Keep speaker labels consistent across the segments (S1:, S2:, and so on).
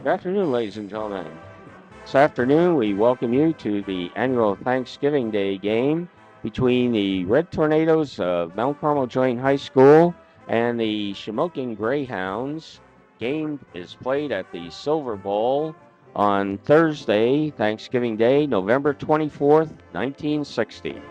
S1: Good afternoon, ladies and gentlemen. This afternoon, we welcome you to the annual Thanksgiving Day game between the Red Tornadoes of Mount Carmel Joint High School and the Shamokin Greyhounds. Game is played at the Silver Bowl on Thursday, Thanksgiving Day, November 24th, 1960.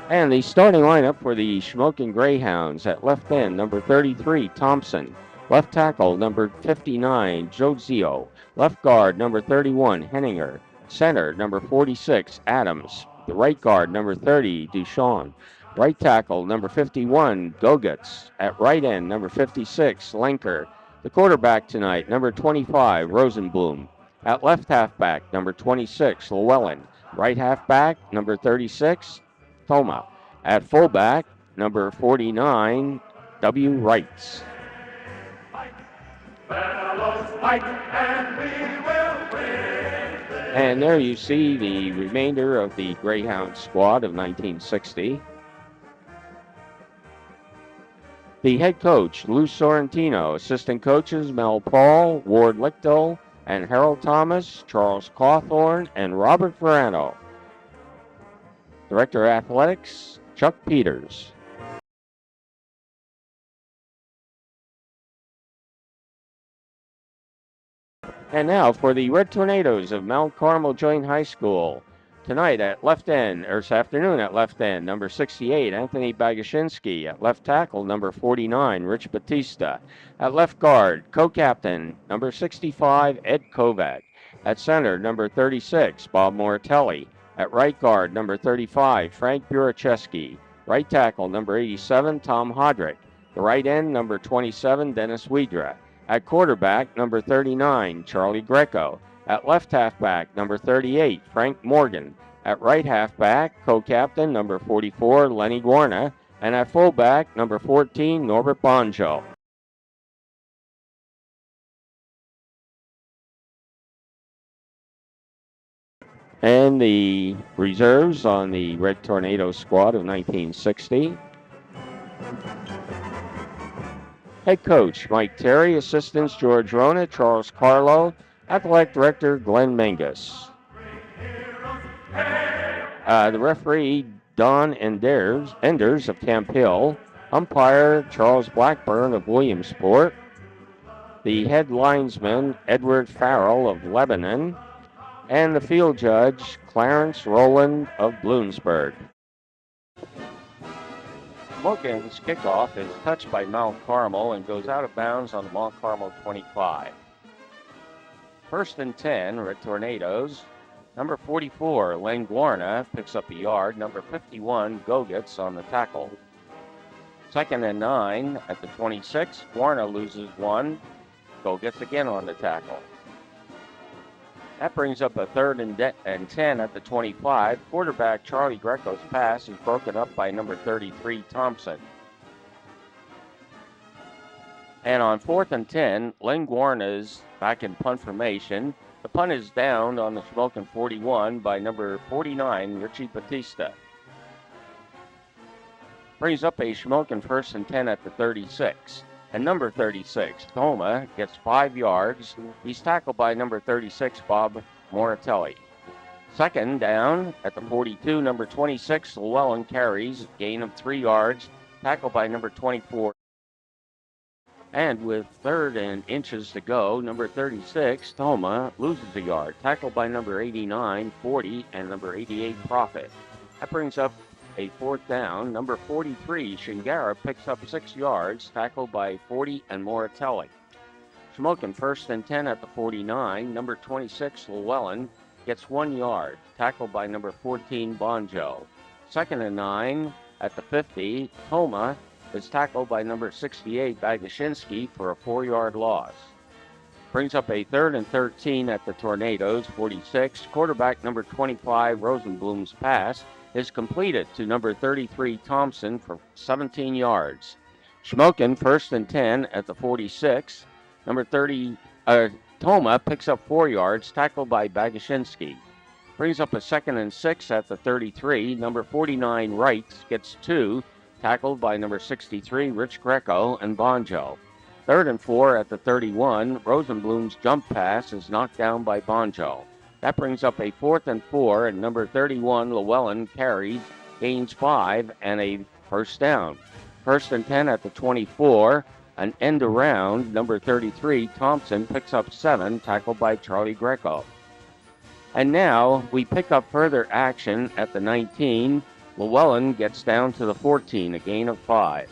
S1: And the starting lineup for the Shamokin Greyhounds at left end, number 33, Thompson. Left tackle, number 59, Jozio. Left guard, number 31, Henninger. Center, number 46, Adams. The right guard, number 30, Duchon. Right tackle, number 51, Gogutz. At right end, number 56, Lenker. The quarterback tonight, number 25, Rosenblum. At left halfback, number 26, Llewellyn. Right halfback, number 36, Thoma. At fullback, number 49, W. Wrights. And there you see the remainder of the Greyhound squad of 1960. The head coach, Lou Sorrentino. Assistant coaches, Mel Paul, Ward Lichtel, and Harold Thomas, Charles Cawthorn, and Robert Verano. Director of Athletics, Chuck Peters. And now for the Red Tornadoes of Mount Carmel Joint High School. Tonight at left end, or this afternoon at left end, number 68, Anthony Bagashinsky. At left tackle, number 49, Rich Batista. At left guard, co-captain, number 65, Ed Kovac. At center, number 36, Bob Moratelli. At right guard, number 35, Frank Buracheski. Right tackle, number 87, Tom Hodrick. The right end, number 27, Dennis Wedra. At quarterback, number 39, Charlie Greco. At left halfback, number 38, Frank Morgan. At right halfback, co-captain, number 44, Lenny Guarna. And at fullback, number 14, Norbert Bonjo. And the reserves on the Red Tornado squad of 1960. Head coach, Mike Terry. Assistants, George Rona, Charles Carlo. Athletic director, Glenn Mengus. The referee, Don Enders of Camp Hill. Umpire, Charles Blackburn of Williamsport. The head linesman, Edward Farrell of Lebanon. And the field judge, Clarence Rowland of Bloomsburg. Shamokin's kickoff is touched by Mount Carmel and goes out of bounds on the Mount Carmel 25. First and 10, Red Tornadoes. Number 44, Len Guarna, picks up a yard. Number 51, Gogutz on the tackle. Second and 9 at the 26, Guarna loses one. Gogutz again on the tackle. That brings up a third and 10 at the 25. Quarterback Charlie Greco's pass is broken up by number 33, Thompson. And on fourth and 10, Len Guarna's back in punt formation. The punt is downed on the Shamokin 41 by number 49, Richie Batista. Brings up a Shamokin first and 10 at the 36. And number 36, Thoma, gets 5 yards. He's tackled by number 36, Bob Moratelli. Second down at the 42, number 26, Llewellyn carries, gain of 3 yards, tackled by number 24. And with third and inches to go, number 36, Thoma, loses a yard, tackled by number 89, 40, and number 88, Profit. That brings up a fourth down. Number 43, Shingara, picks up 6 yards, tackled by 40 and Moratelli. Shamokin first and 10 at the 49. Number 26, Llewellyn, gets 1 yard, tackled by number 14, Bonjo. Second and 9 at the 50. Thoma is tackled by number 68, Bagashinsky, for a 4-yard loss. Brings up a third and 13 at the Tornadoes, 46. Quarterback number 25, Rosenblum's pass is completed to number 33, Thompson, for 17 yards. Shamokin first and 10 at the 46. Number 30, Thoma picks up 4 yards, tackled by Bagashinsky. Brings up a second and 6 at the 33. Number 49, Wright, gets 2, tackled by number 63, Rich Greco and Bonjo. Third and 4 at the 31. Rosenblum's jump pass is knocked down by Bonjo. That brings up a 4th and 4, and number 31, Llewellyn, carries, gains 5, and a first down. First and 10 at the 24. An end around. Number 33, Thompson, picks up 7, tackled by Charlie Greco. And now we pick up further action at the 19. Llewellyn gets down to the 14, a gain of 5.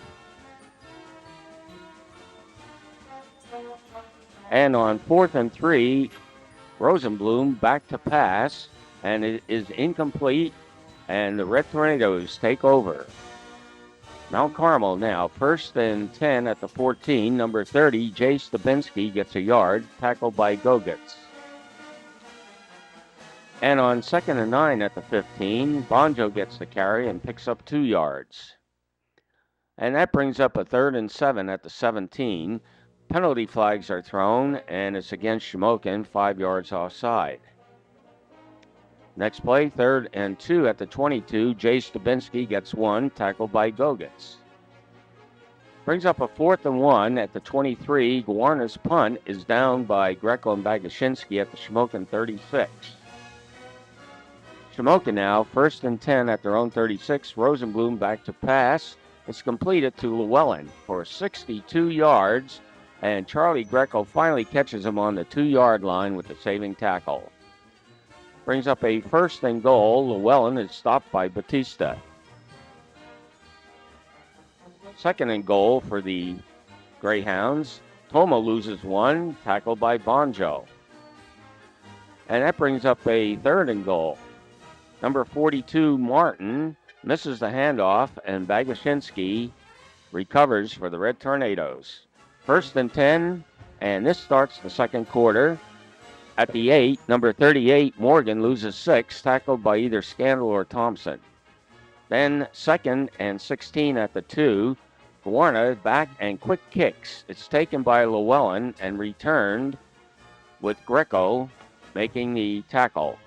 S1: And on 4th and 3, Rosenblum back to pass, and it is incomplete, and the Red Tornadoes take over. Mount Carmel now, 1st and 10 at the 14. Number 30, Jay Stabinski, gets a yard, tackled by Gogutz. And on 2nd and 9 at the 15, Bonjo gets the carry and picks up 2 yards. And that brings up a 3rd and 7 at the 17. Penalty flags are thrown, and it's against Shamokin, 5 yards offside. Next play, 3rd and 2 at the 22. Jay Stabinski gets 1, tackled by Gogutz. Brings up a 4th and 1 at the 23. Guarna's punt is down by Greco and Bagashinsky at the Shamokin 36. Shamokin now, 1st and 10 at their own 36. Rosenblum back to pass. It's completed to Llewellyn for 62 yards, and Charlie Greco finally catches him on the 2-yard line with the saving tackle. Brings up a 1st and goal. Llewellyn is stopped by Batista. 2nd and goal for the Greyhounds. Toma loses 1, tackled by Bonjo. And that brings up a 3rd and goal. Number 42, Martin, misses the handoff, and Bagashinsky recovers for the Red Tornadoes. 1st and 10, and this starts the second quarter. At the 8, number 38, Morgan, loses 6, tackled by either Scandal or Thompson. Then 2nd and 16 at the 2, Guarna back and quick kicks. It's taken by Llewellyn and returned with Greco making the tackle.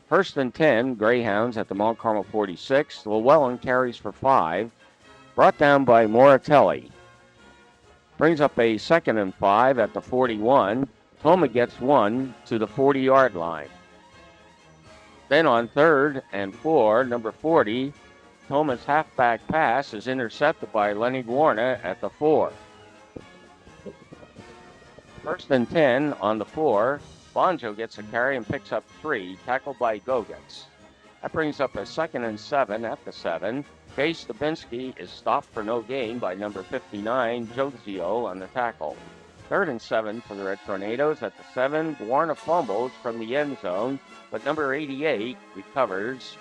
S1: 1st and 10, Greyhounds at the Mount Carmel 46. Llewellyn carries for 5, brought down by Moratelli. Brings up a 2nd and 5 at the 41. Toma gets 1 to the 40-yard line. Then on 3rd and 4, number 40, Toma's halfback pass is intercepted by Lenny Guarna at the 4. 1st and 10 on the 4. Bonjo gets a carry and picks up 3, tackled by Gogutz. That brings up a 2nd and 7 at the 7. Jay Stabinski is stopped for no gain by number 59, Josio, on the tackle. 3rd and 7 for the Red Tornadoes at the 7. Guarna fumbles from the end zone, but number 88 recovers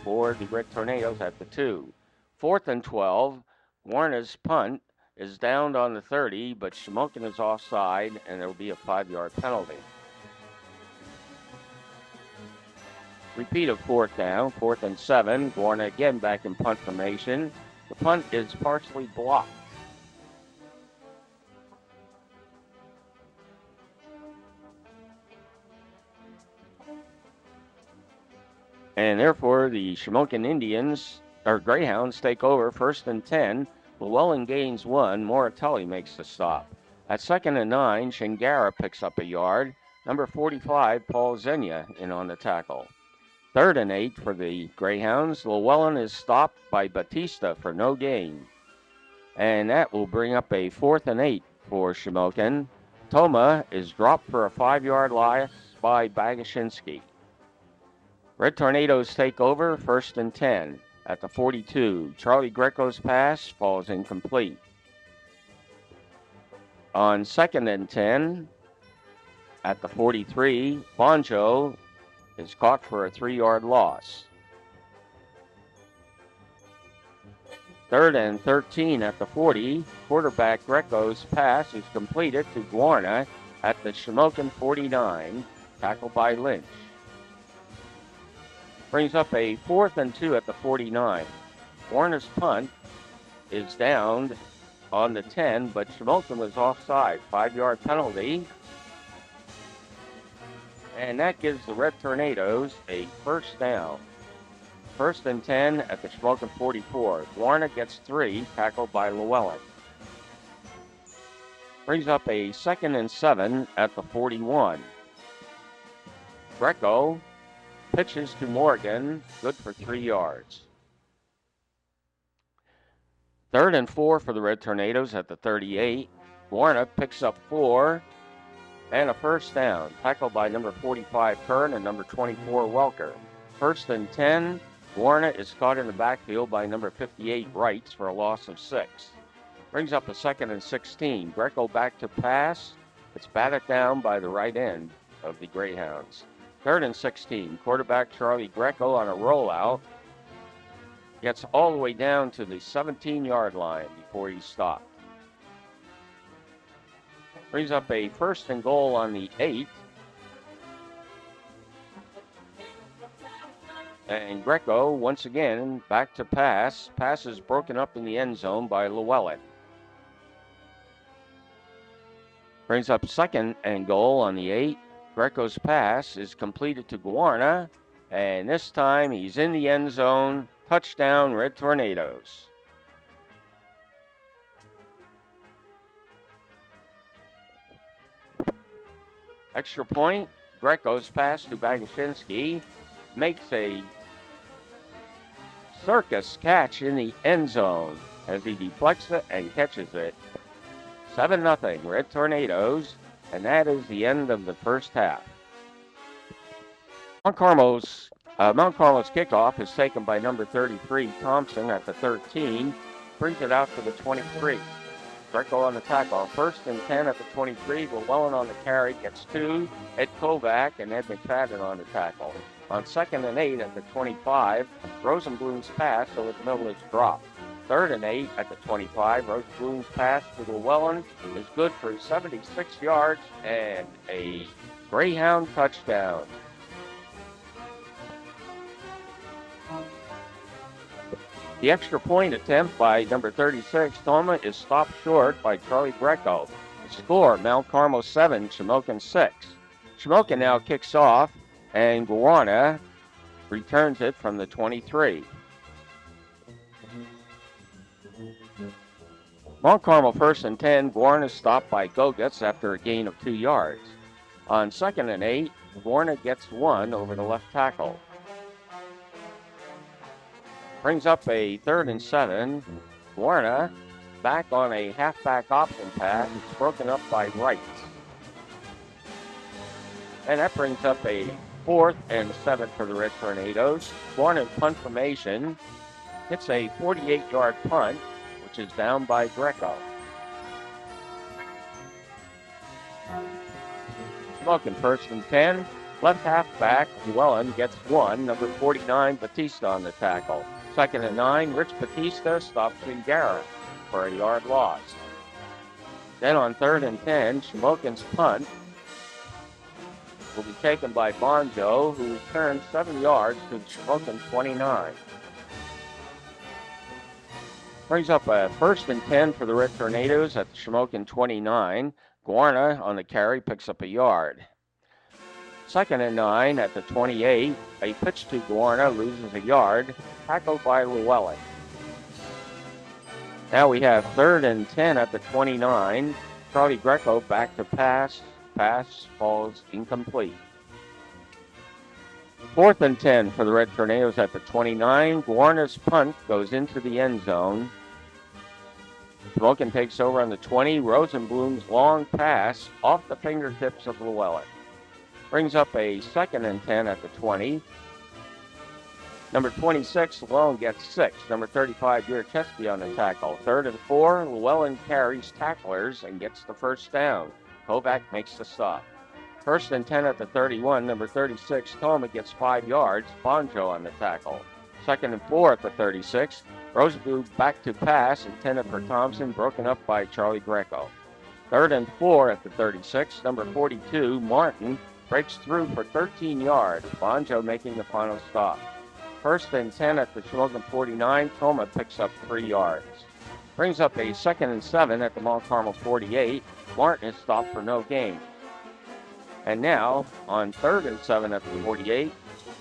S1: for the Red Tornadoes at the 2. 4th and 12, Guarna's punt is downed on the 30, but Shamokin is offside, and there will be a 5-yard penalty. Repeat of 4th down, 4th and 7. Guarna again back in punt formation. The punt is partially blocked. And therefore, the Shamokin Indians, or Greyhounds, take over 1st and 10. Llewellyn gains 1. Moratelli makes the stop. At 2nd and 9, Shingara picks up a yard. Number 45, Paul Zenia, in on the tackle. 3rd and 8 for the Greyhounds. Llewellyn is stopped by Batista for no gain. And that will bring up a 4th and 8 for Shamokin. Toma is dropped for a 5-yard loss by Bagashinsky. Red Tornadoes take over 1st and 10 at the 42. Charlie Greco's pass falls incomplete. On 2nd and 10 at the 43, Bonjo is caught for a 3-yard loss. 3rd and 13 at the 40. Quarterback Greco's pass is completed to Guarna at the Shamokin 49, tackled by Lynch. Brings up a 4th and 2 at the 49. Guarna's punt is downed on the 10, but Shamokin was offside. 5-yard penalty. And that gives the Red Tornadoes a first down. First and 10 at the Shamokin 44. Guarna gets 3, tackled by Llewellyn. Brings up a 2nd and 7 at the 41. Greco pitches to Morgan, good for 3 yards. 3rd and 4 for the Red Tornadoes at the 38. Guarna picks up 4 and a first down, tackled by number 45 Kern and number 24 Welker. 1st and 10. Guarna is caught in the backfield by number 58 Wrights for a loss of 6. Brings up a 2nd and 16. Greco back to pass. It's batted down by the right end of the Greyhounds. 3rd and 16. Quarterback Charlie Greco on a rollout gets all the way down to the 17-yard line before he's stopped. Brings up a 1st and goal on the 8. And Greco, once again, back to pass. Pass is broken up in the end zone by Llewellyn. Brings up 2nd and goal on the 8. Greco's pass is completed to Guarna. And this time he's in the end zone. Touchdown, Red Tornadoes. Extra point. Greco's pass to Bagashinsky makes a circus catch in the end zone as he deflects it and catches it. 7-0 Red Tornadoes, and that is the end of the first half. Mount Carmel's kickoff is taken by number 33 Thompson at the 13, brings it out to the 23. Greco on the tackle. 1st and 10 at the 23. Llewellyn on the carry gets 2. Ed Kovac and Ed McFadden on the tackle. On 2nd and 8 at the 25, Rosenblum's pass over the middle is dropped. 3rd and 8 at the 25, Rosenblum's pass to Llewellyn is good for 76 yards and a Greyhound touchdown. The extra point attempt by number 36, Thoma, is stopped short by Charlie Greco. The score, Mount Carmel 7, Shamokin 6. Shamokin now kicks off, and Guarna returns it from the 23. Mount Carmel 1st and 10, Guarna stopped by Gogutz after a gain of 2 yards. On 2nd and 8, Guarna gets 1 over the left tackle. Brings up a 3rd and 7. Guarna back on a halfback option pass. It's broken up by Wright. And that brings up a 4th and 7 for the Red Tornadoes. Guarna punt formation. Hits a 48-yard punt, which is down by Greco. Shamokin 1st and 10. Left halfback, Llewellyn gets 1. Number 49, Batista on the tackle. 2nd and 9, Rich Batista stops Garrett for a yard loss. Then on 3rd and 10, Shamokin's punt will be taken by Bonjo, who returns 7 yards to the Shamokin 29. Brings up a 1st and 10 for the Red Tornadoes at the Shamokin 29. Guarna on the carry picks up a yard. 2nd and 9 at the 28. A pitch to Guarna loses a yard, tackled by Llewellyn. Now we have 3rd and 10 at the 29. Charlie Greco back to pass. Pass falls incomplete. 4th and 10 for the Red Tornadoes at the 29. Guarna's punt goes into the end zone. Shamokin takes over on the 20. Rosenblum's long pass off the fingertips of Llewellyn. Brings up a 2nd and 10 at the 20. Number 26, Llewellyn gets 6. Number 35, Yurcheski on the tackle. 3rd and 4, Llewellyn carries tacklers and gets the first down. Kovac makes the stop. 1st and 10 at the 31. Number 36, Thoma gets 5 yards. Bonjo on the tackle. 2nd and 4 at the 36. Rosenblum back to pass, intended for Thompson, broken up by Charlie Greco. 3rd and 4 at the 36. Number 42, Martin, breaks through for 13 yards. Bonjo making the final stop. 1st and 10 at the Shamokin 49. Thoma picks up 3 yards. Brings up a 2nd and 7 at the Mount Carmel 48. Martin is stopped for no gain. And now, on 3rd and 7 at the 48,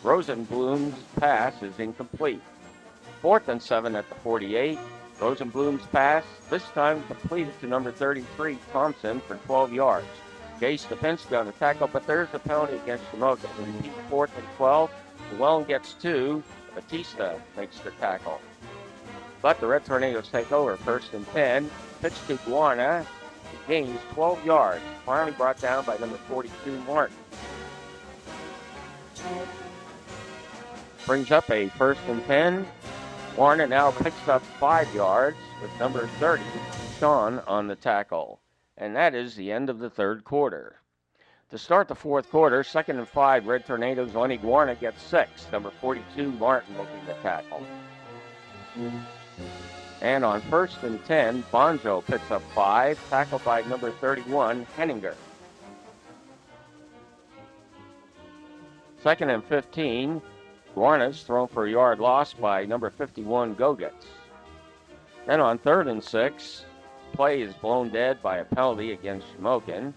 S1: Rosenblum's pass is incomplete. 4th and 7 at the 48. Rosenblum's pass, this time completed to number 33, Thompson, for 12 yards. Jay Stepinski on the tackle, but there's a penalty against Shamokin. Repeat 4th and 12. Llewellyn gets 2. Batista makes the tackle. But the Red Tornadoes take over. 1st and 10. Pitch to Guarna. Gains 12 yards. Finally brought down by number 42, Martin. Brings up a 1st and 10. Guarna now picks up 5 yards with number 30, Sean, on the tackle. And that is the end of the third quarter. To start the fourth quarter, 2nd and 5, Red Tornadoes. Lenny Guarna gets 6. Number 42, Martin, making the tackle. And on 1st and 10, Bonjo picks up 5, tackled by number 31, Henninger. 2nd and 15, Guarna's thrown for a yard lost by number 51, Gogutz. Then on 3rd and 6, play is blown dead by a penalty against Shamokin.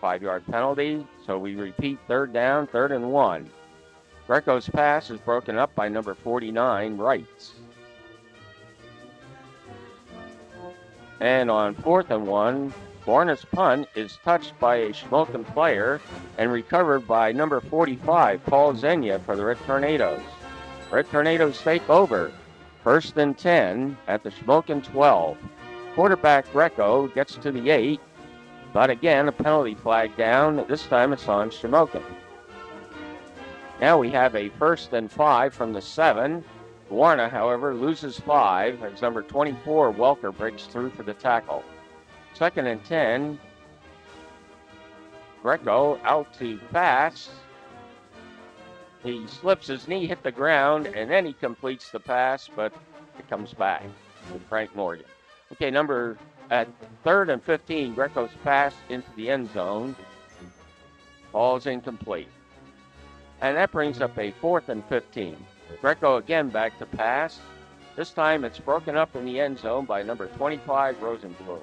S1: 5-yard penalty, so we repeat 3rd down, 3rd and 1. Greco's pass is broken up by number 49, Wrights. And on 4th and 1, Guarna's punt is touched by a Shamokin player and recovered by number 45, Paul Zenia, for the Red Tornadoes. Red Tornadoes take over. 1st and 10 at the Shamokin 12. Quarterback Greco gets to the 8, but again, a penalty flag down. This time it's on Shamokin. Now we have a 1st and 5 from the 7. Guarna, however, loses 5 as number 24, Welker, breaks through for the tackle. 2nd and 10. Greco out to pass. He slips his knee, hit the ground, and then he completes the pass, but it comes back to Frank Morgan. Okay, at 3rd and 15, Greco's pass into the end zone. Ball's incomplete. And that brings up a 4th and 15. Greco again back to pass. This time it's broken up in the end zone by number 25, Rosenblum.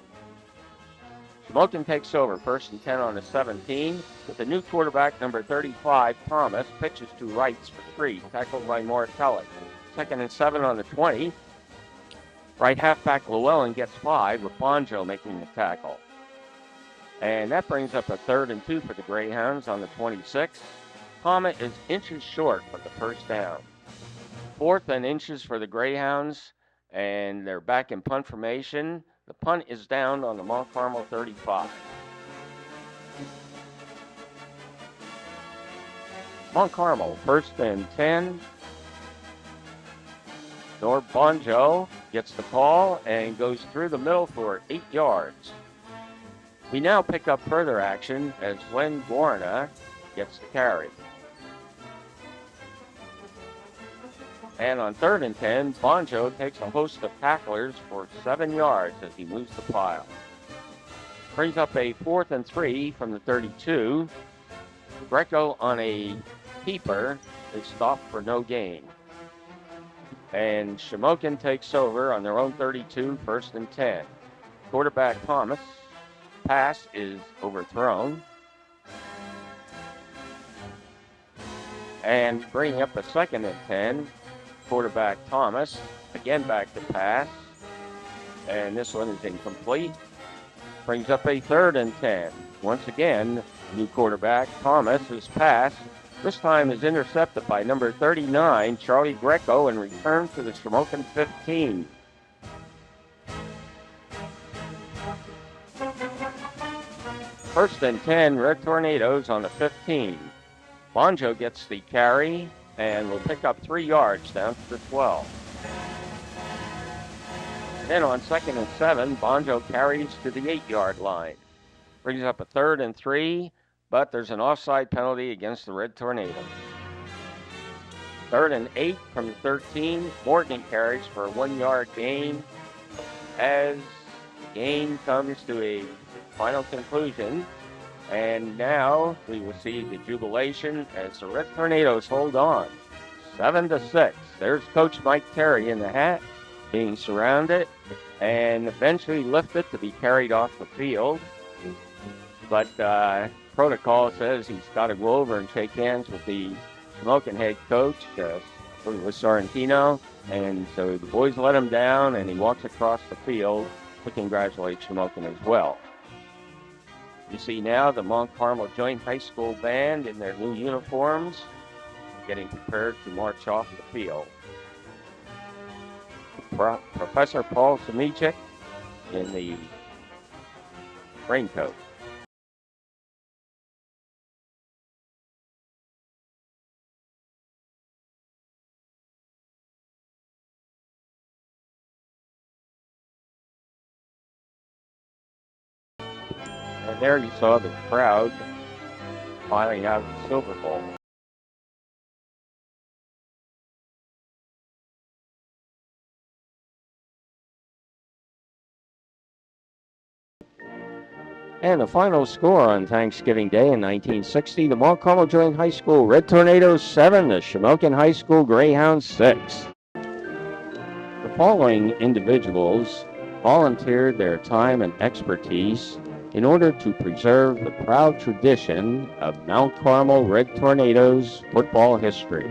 S1: Shamokin takes over. 1st and 10 on the 17. With the new quarterback, number 35, Thomas, pitches to Wrights for 3, tackled by Moratelli. 2nd and 7 on the 20. Right halfback Llewellyn gets 5, with Bonjo making the tackle. And that brings up a 3rd and 2 for the Greyhounds on the 26. Comet is inches short of the 1st down. 4th and inches for the Greyhounds, and they're back in punt formation. The punt is down on the Mount Carmel 35. Mount Carmel, 1st and 10. Nor Bonjo gets the call and goes through the middle for 8 yards. We now pick up further action as Len Guarna gets the carry. And on 3rd and 10, Bonjo takes a host of tacklers for 7 yards as he moves the pile. Brings up a 4th and 3 from the 32. Greco on a keeper is stopped for no gain. And Shamokin takes over on their own 32, 1st and 10. Quarterback Thomas' pass is overthrown. And bringing up a 2nd and 10, quarterback Thomas, again back to pass. And this one is incomplete. Brings up a 3rd and 10. Once again, new quarterback Thomas' pass, this time is intercepted by number 39, Charlie Greco, and returned to the Shamokin 15. First and 10, Red Tornadoes on the 15. Bonjo gets the carry and will pick up 3 yards down to the 12. Then on 2nd and 7, Bonjo carries to the 8-yard line. Brings up a 3rd and 3, but there's an offside penalty against the Red Tornadoes. 3rd and 8 from the 13. Morgan carries for a 1-yard gain as the game comes to a final conclusion. And now we will see the jubilation as the Red Tornadoes hold on. 7-6. There's Coach Mike Terry in the hat, being surrounded, and eventually lifted to be carried off the field. But protocol says he's got to go over and shake hands with the Shamokin head coach, was Sorrentino, and so the boys let him down, and he walks across the field to congratulate Shamokin as well. You see now the Mount Carmel Joint High School band in their new uniforms, getting prepared to march off the field. Professor Paul Samichik in the raincoat. And there you saw the crowd filing out the Silver Bowl. And the final score on Thanksgiving Day in 1960, the Mount Carmel Joint High School Red Tornadoes 7, the Shamokin High School Greyhounds 6. The following individuals volunteered their time and expertise in order to preserve the proud tradition of Mount Carmel Red Tornadoes football history.